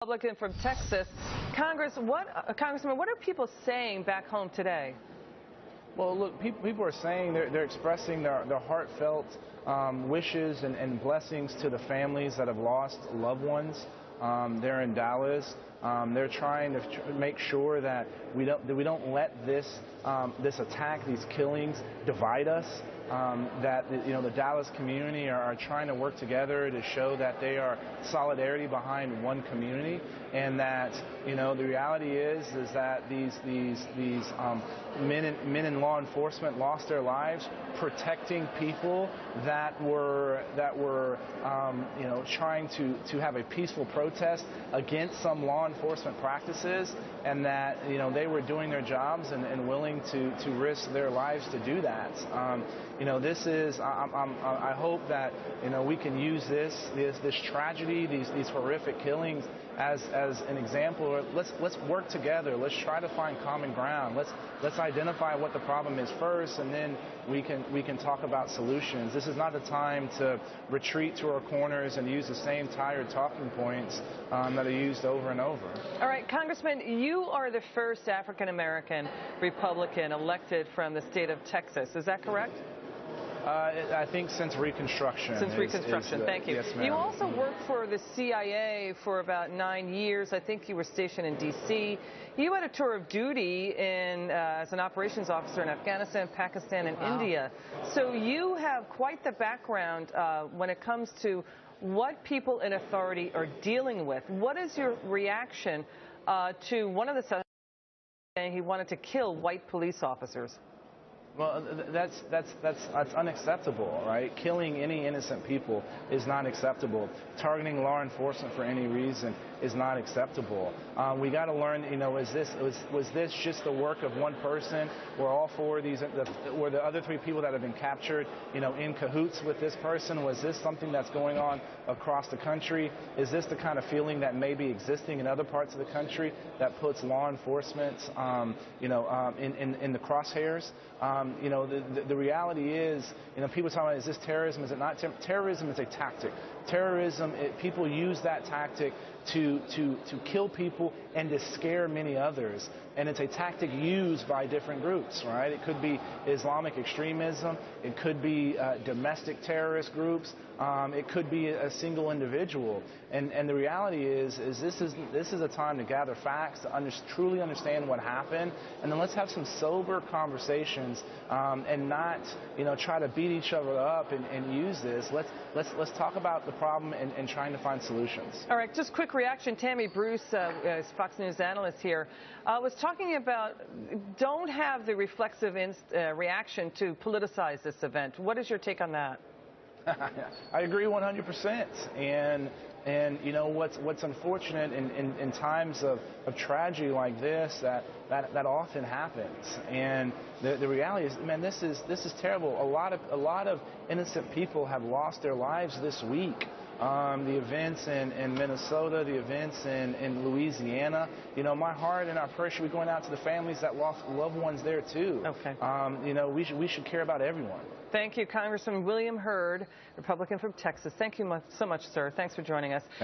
Republican from Texas. Congressman, what are people saying back home today? Well, look, people are saying they're expressing their heartfelt wishes and blessings to the families that have lost loved ones. They're in Dallas. They're trying to make sure that we don't let this attack, these killings, divide us. That the Dallas community are trying to work together to show that they are solidarity behind one community, and that the reality is that these men in law enforcement lost their lives protecting people that were trying to have a peaceful protest against some law enforcement practices, and that they were doing their jobs and willing to risk their lives to do that. I hope that we can use this tragedy, these horrific killings as an example. Let's work together. Let's try to find common ground. Let's identify what the problem is first, and then we can talk about solutions. This is not the time to retreat to our corners and use the same tired talking points that are used over and over. All right, Congressman, you are the first African American Republican elected from the state of Texas. Is that correct? I think since Reconstruction. Since Reconstruction, thank you. Yes, ma'am. You also worked for the CIA for about 9 years. I think you were stationed in D.C. You had a tour of duty as an operations officer in Afghanistan, Pakistan, and India. So you have quite the background when it comes to what people in authority are dealing with. What is your reaction to one of the suspects saying he wanted to kill white police officers? Well, that's unacceptable, right? Killing any innocent people is not acceptable. Targeting law enforcement for any reason is not acceptable. We got to learn, was this just the work of one person? Were all four of these, were the other three people that have been captured, in cahoots with this person? Was this something that's going on across the country? Is this the kind of feeling that may be existing in other parts of the country that puts law enforcement, in the crosshairs? The reality is, people talk about, is this terrorism? Is it not? Terrorism is a tactic. Terrorism, people use that tactic to kill people and to scare many others. And it's a tactic used by different groups, right? It could be Islamic extremism. It could be domestic terrorist groups. It could be a single individual. And the reality is this is a time to gather facts, to truly understand what happened, and then let's have some sober conversations and not try to beat each other up and use this. Let's talk about the problem and trying to find solutions. All right, just quick reaction. Tammy Bruce, Fox News analyst here, was talking about don't have the reflexive reaction to politicize this event. What is your take on that? I agree 100%. And what's unfortunate in times of tragedy like this, that often happens. And the reality is, man, this is terrible. A lot of innocent people have lost their lives this week. The events in Minnesota, the events in Louisiana. My heart and our prayer should be going out to the families that lost loved ones there too. Okay. We should care about everyone. Thank you, Congressman Will Hurd, Republican from Texas. Thank you so much, sir. Thanks for joining us.